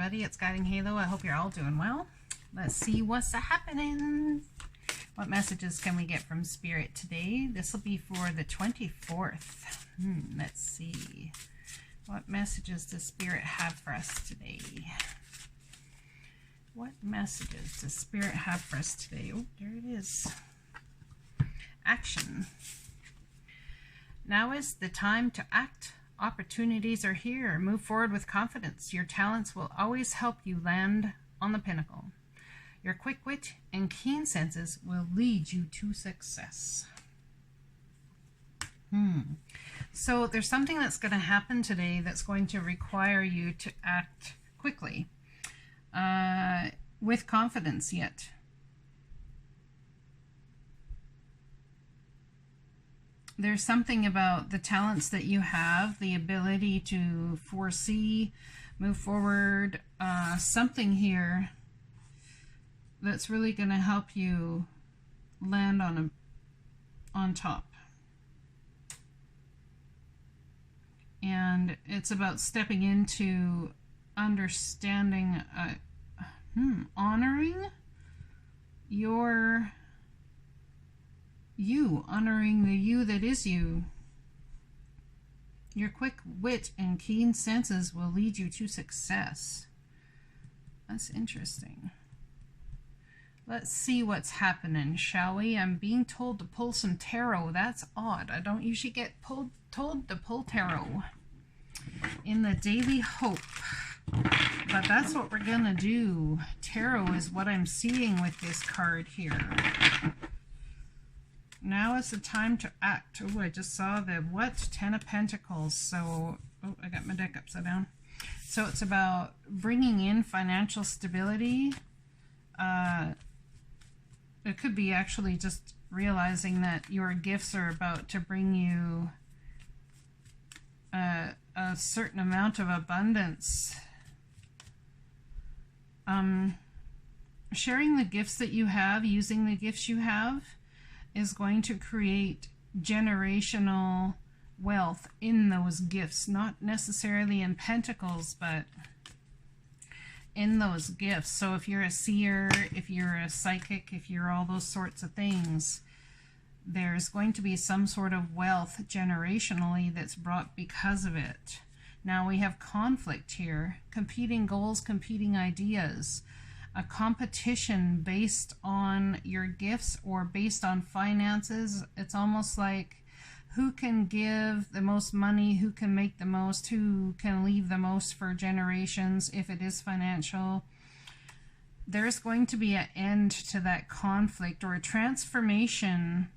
everybody. It's Guidinghalo. I hope you're all doing well. Let's see what's happening. What messages can we get from Spirit today? This will be for the 24th. Let's see. What messages does Spirit have for us today? What messages does Spirit have for us today? Oh, there it is. Action. Now is the time to act. Opportunities are here. Move forward with confidence. Your talents will always help you land on the pinnacle. Your quick wit and keen senses will lead you to success. So there's something that's going to happen today that's going to require you to act quickly, with confidence yet. There's something about the talents that you have, the ability to foresee, move forward, something here that's really going to help you land on top. And it's about stepping into understanding, honoring your you, honoring the you that is you. Your quick wit and keen senses will lead you to success. That's interesting. Let's see what's happening, shall we? I'm being told to pull some tarot. That's odd. I don't usually get told to pull tarot in the Daily Hope. But that's what we're going to do. Tarot is what I'm seeing with this card here. Now is the time to act. Oh, I just saw the what? 10 of Pentacles. So, oh, I got my deck upside down. So it's about bringing in financial stability. It could be actually just realizing that your gifts are about to bring you a certain amount of abundance. Sharing the gifts that you have, using the gifts you have, is going to create generational wealth in those gifts, not necessarily in pentacles, but in those gifts. So if you're a seer, if you're a psychic, if you're all those sorts of things, there's going to be some sort of wealth generationally that's brought because of it. Now we have conflict here, competing goals, competing ideas, a competition based on your gifts or based on finances. It's almost like who can give the most money, who can make the most, who can leave the most for generations if it is financial. There's going to be an end to that conflict or a transformation.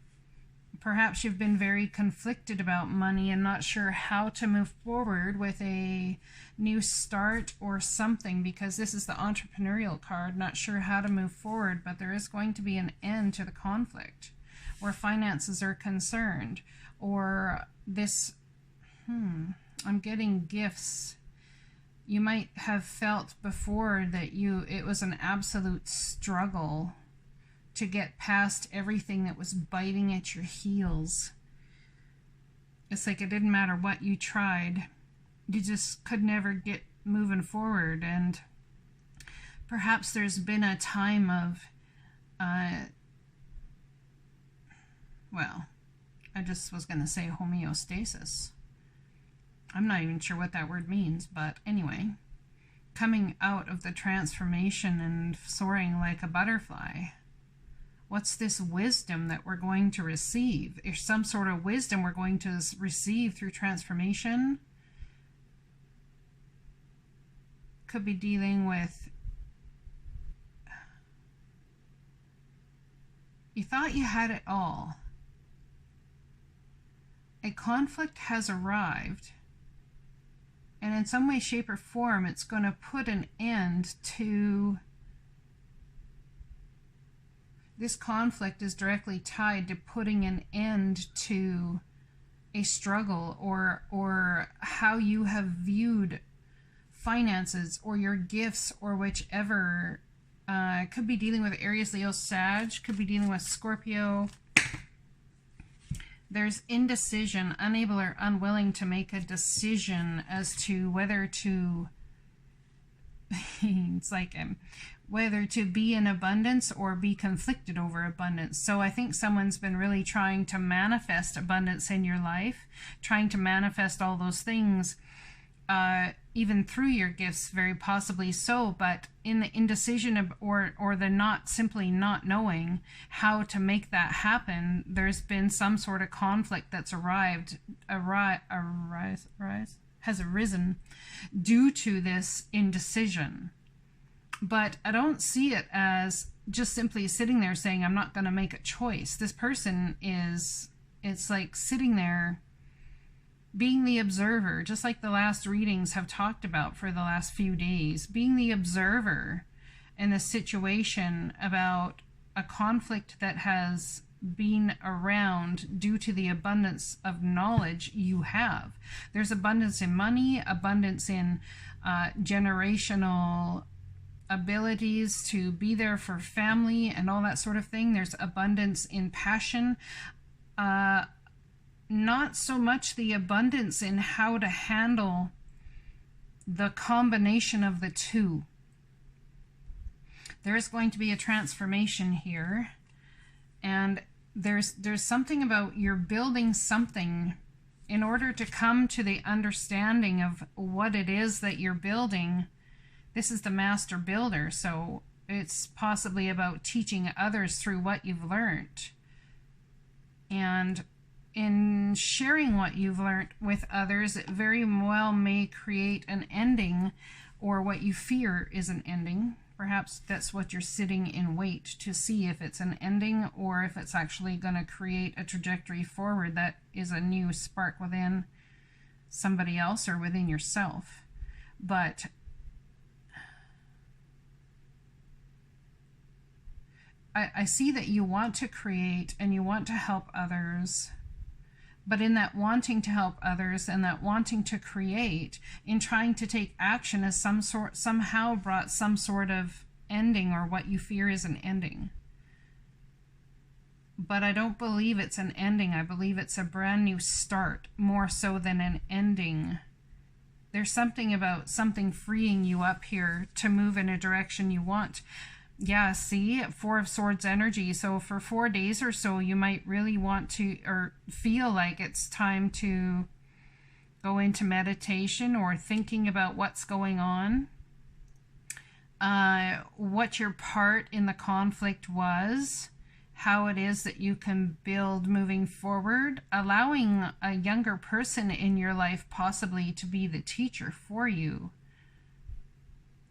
Perhaps you've been very conflicted about money and not sure how to move forward with a new start or something, because this is the entrepreneurial card, not sure how to move forward, but there is going to be an end to the conflict where finances are concerned. Or this, I'm getting gifts. You might have felt before that it was an absolute struggle to get past everything that was biting at your heels. It's like it didn't matter what you tried. You just could never get moving forward. And perhaps there's been a time of, well, I just was going to say homeostasis. I'm not even sure what that word means, but anyway, coming out of the transformation and soaring like a butterfly. What's this wisdom that we're going to receive? Is some sort of wisdom we're going to receive through transformation? Could be dealing with, you thought you had it all. A conflict has arrived, and in some way, shape, or form, it's going to put an end to. This conflict is directly tied to putting an end to a struggle or how you have viewed finances or your gifts or whichever. Could be dealing with Aries, Leo, Sag, could be dealing with Scorpio. There's indecision, unable or unwilling to make a decision as to whether to it's like whether to be in abundance or be conflicted over abundance. So I think someone's been really trying to manifest abundance in your life, trying to manifest all those things, even through your gifts, very possibly so, but in the indecision of, or the not simply not knowing how to make that happen, there's been some sort of conflict that's has arisen due to this indecision. But I don't see it as just simply sitting there saying, I'm not going to make a choice. This person is, it's like sitting there being the observer, just like the last readings have talked about for the last few days, being the observer in the situation about a conflict that has been around due to the abundance of knowledge you have. There's abundance in money, abundance in generational abilities to be there for family and all that sort of thing. There's abundance in passion. Not so much the abundance in how to handle the combination of the two. There's going to be a transformation here, and there's something about you're building something in order to come to the understanding of what it is that you're building. This is the master builder, so it's possibly about teaching others through what you've learned. And in sharing what you've learned with others, it very well may create an ending, or what you fear is an ending. Perhaps that's what you're sitting in wait to see, if it's an ending or if it's actually going to create a trajectory forward that is a new spark within somebody else or within yourself. But I see that you want to create and you want to help others, but in that wanting to help others and that wanting to create, in trying to take action, has somehow brought some sort of ending, or what you fear is an ending. But I don't believe it's an ending. I believe it's a brand new start, more so than an ending. There's something about something freeing you up here to move in a direction you want. Yeah, see, 4 of Swords energy. So for 4 days or so, you might really want to, or feel like it's time to go into meditation or thinking about what's going on, what your part in the conflict was, how it is that you can build moving forward, allowing a younger person in your life possibly to be the teacher for you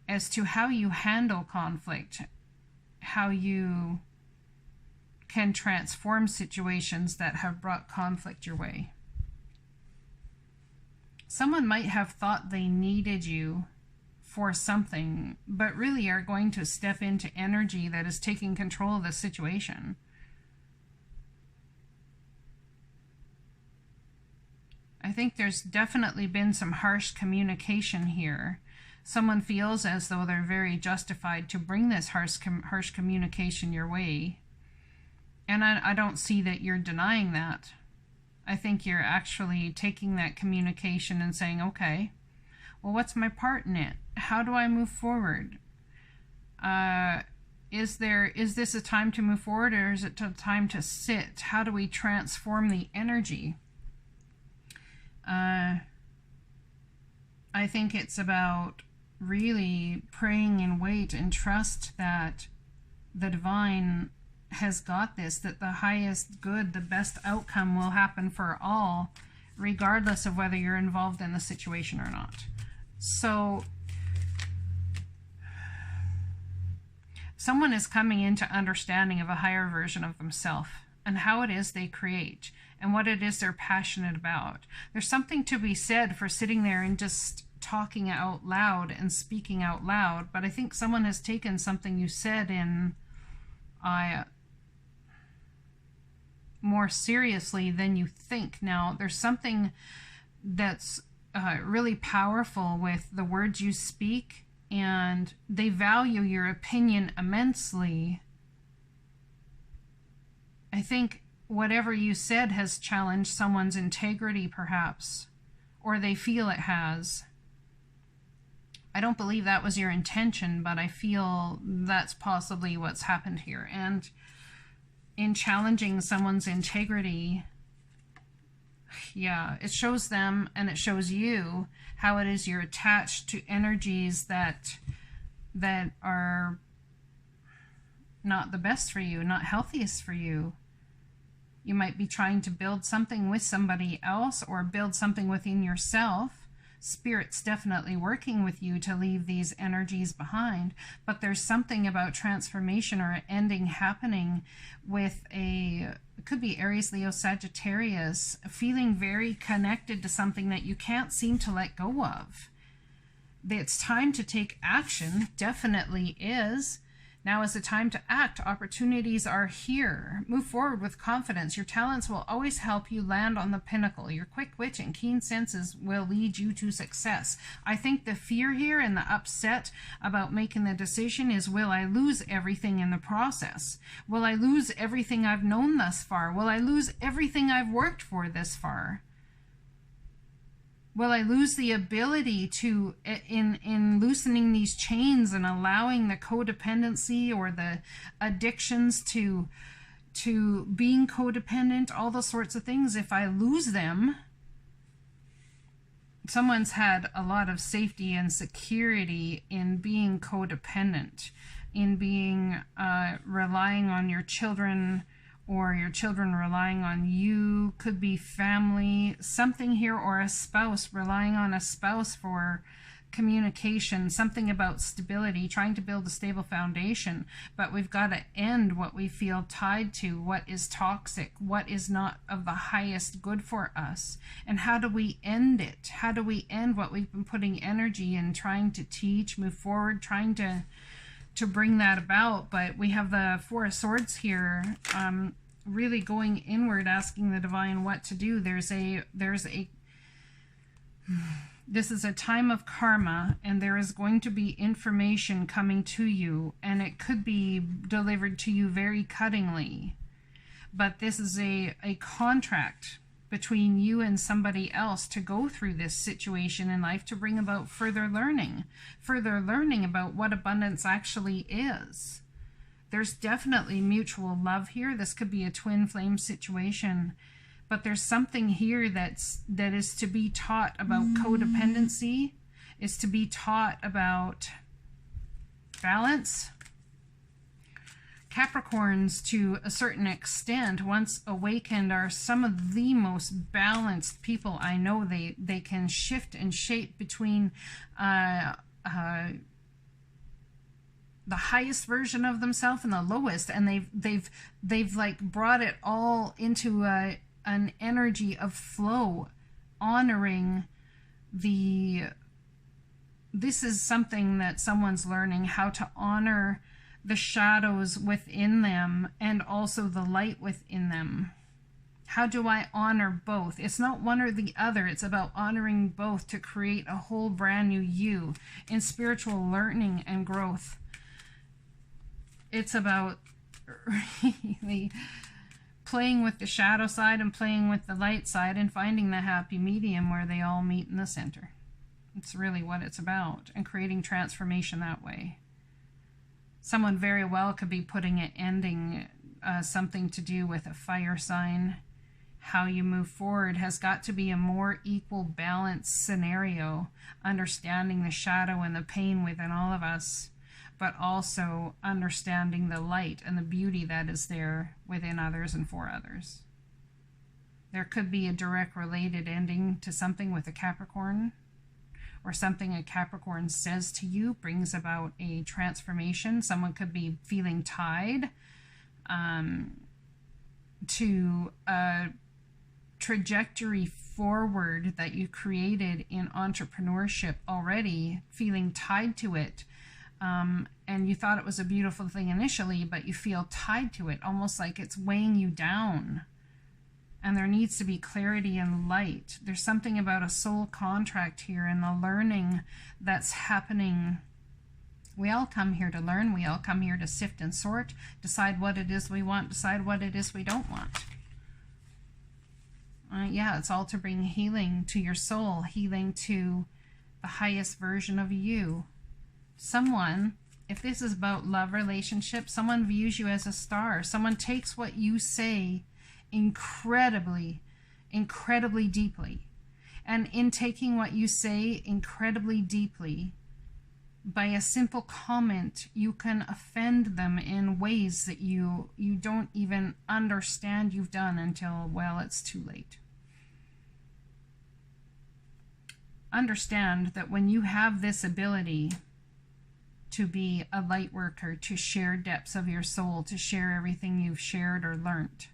as to how you handle conflict, how you can transform situations that have brought conflict your way. Someone might have thought they needed you for something, but really are going to step into energy that is taking control of the situation. I think there's definitely been some harsh communication here. Someone feels as though they're very justified to bring this harsh communication your way. And I don't see that you're denying that. I think you're actually taking that communication and saying, okay, well, what's my part in it? How do I move forward? Is this a time to move forward, or is it a time to sit? How do we transform the energy? I think it's about really praying and wait and trust that the divine has got this, that the highest good, the best outcome will happen for all, regardless of whether you're involved in the situation or not. So someone is coming into understanding of a higher version of themselves and how it is they create and what it is they're passionate about. There's something to be said for sitting there and just talking out loud and speaking out loud, but I think someone has taken something you said in more seriously than you think. Now, there's something that's really powerful with the words you speak, and they value your opinion immensely. I think whatever you said has challenged someone's integrity, perhaps, or they feel it has. I don't believe that was your intention, but I feel that's possibly what's happened here. And in challenging someone's integrity, yeah, it shows them and it shows you how it is you're attached to energies that are not the best for you, not healthiest for you. You might be trying to build something with somebody else or build something within yourself. Spirit's definitely working with you to leave these energies behind, but there's something about transformation or ending happening with it could be Aries, Leo, Sagittarius, feeling very connected to something that you can't seem to let go of. It's time to take action, definitely is. Now is the time to act. Opportunities are here. Move forward with confidence. Your talents will always help you land on the pinnacle. Your quick wit and keen senses will lead you to success. I think the fear here and the upset about making the decision is, will I lose everything in the process? Will I lose everything I've known thus far? Will I lose everything I've worked for this far? Will I lose the ability to, in loosening these chains and allowing the codependency or the addictions to being codependent, all those sorts of things, if I lose them, someone's had a lot of safety and security in being codependent, in being relying on your children, or your children relying on you, could be family, something here, or a spouse, relying on a spouse for communication, something about stability, trying to build a stable foundation. But we've got to end what we feel tied to, what is toxic, what is not of the highest good for us. And how do we end it? How do we end what we've been putting energy in, trying to teach, move forward, trying to bring that about? But we have the Four of Swords here, really going inward, asking the divine what to do. This is a time of karma, and there is going to be information coming to you, and it could be delivered to you very cuttingly. But this is a contract between you and somebody else to go through this situation in life, to bring about further learning about what abundance actually is. There's definitely mutual love here. This could be a twin flame situation, but there's something here that is to be taught about codependency, is to be taught about balance. Capricorns, to a certain extent, once awakened, are some of the most balanced people I know. They can shift and shape between the highest version of themselves and the lowest, and they've like brought it all into an energy of flow, honoring this is something that someone's learning, how to honor the shadows within them and also the light within them. How do I honor both? It's not one or the other. It's about honoring both to create a whole brand new you in spiritual learning and growth. It's about really playing with the shadow side and playing with the light side and finding the happy medium where they all meet in the center. It's really what it's about, and creating transformation that way. Someone very well could be putting it, ending something to do with a fire sign. How you move forward has got to be a more equal, balanced scenario, understanding the shadow and the pain within all of us, but also understanding the light and the beauty that is there within others and for others. There could be a direct related ending to something with a Capricorn, or something a Capricorn says to you brings about a transformation. Someone could be feeling tied to a trajectory forward that you created in entrepreneurship already, feeling tied to it. And you thought it was a beautiful thing initially, but you feel tied to it, almost like it's weighing you down. And there needs to be clarity and light. There's something about a soul contract here and the learning that's happening. We all come here to learn. We all come here to sift and sort, decide what it is we want, decide what it is we don't want. Yeah, it's all to bring healing to your soul, healing to the highest version of you. Someone, if this is about love relationships, someone views you as a star. Someone takes what you say incredibly, incredibly deeply. And in taking what you say incredibly deeply, by a simple comment, you can offend them in ways that you don't even understand you've done until, well, it's too late. Understand that when you have this ability to be a light worker, to share depths of your soul, to share everything you've shared or learnt,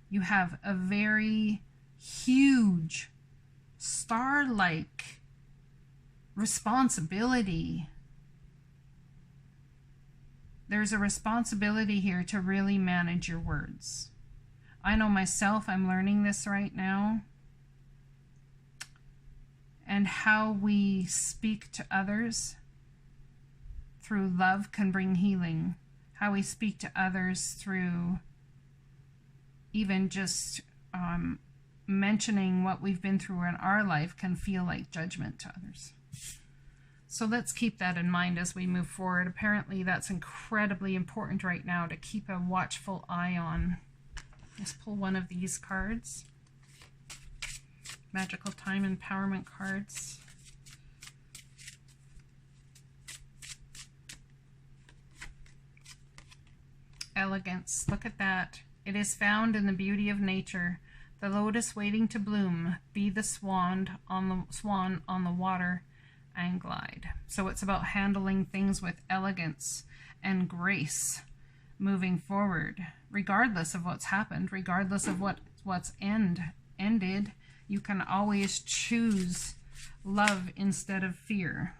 you have a very huge star-like responsibility. There's a responsibility here to really manage your words. I know myself, I'm learning this right now. And how we speak to others through love can bring healing. How we speak to others through even just mentioning what we've been through in our life can feel like judgment to others. So let's keep that in mind as we move forward. Apparently that's incredibly important right now to keep a watchful eye on. Let's pull one of these cards. Magical Time Empowerment cards. Elegance. Look at that. It is found in the beauty of nature. The lotus waiting to bloom. Be the swan on the water and glide. So it's about handling things with elegance and grace moving forward, regardless of what's happened, regardless of what's ended. You can always choose love instead of fear.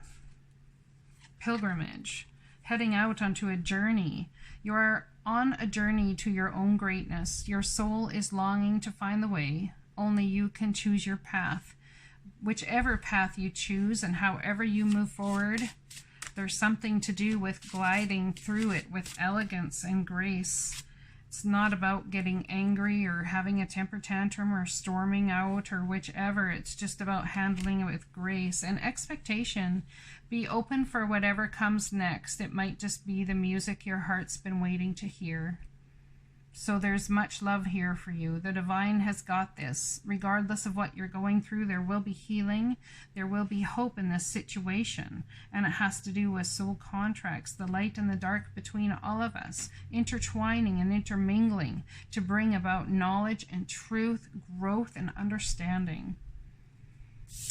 Pilgrimage, heading out onto a journey. You're on a journey to your own greatness. Your soul is longing to find the way. Only you can choose your path. Whichever path you choose and however you move forward, there's something to do with gliding through it with elegance and grace. It's not about getting angry or having a temper tantrum or storming out or whichever. It's just about handling it with grace and expectation. Be open for whatever comes next. It might just be the music your heart's been waiting to hear. So there's much love here for you. The divine has got this. Regardless of what you're going through, there will be healing. There will be hope in this situation. And it has to do with soul contracts, the light and the dark between all of us, intertwining and intermingling to bring about knowledge and truth, growth and understanding.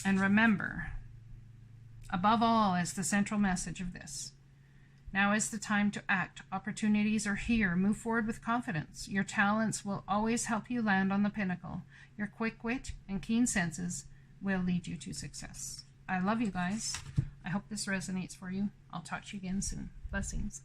And remember, above all is the central message of this. Now is the time to act. Opportunities are here. Move forward with confidence. Your talents will always help you land on the pinnacle. Your quick wit and keen senses will lead you to success. I love you guys. I hope this resonates for you. I'll talk to you again soon. Blessings.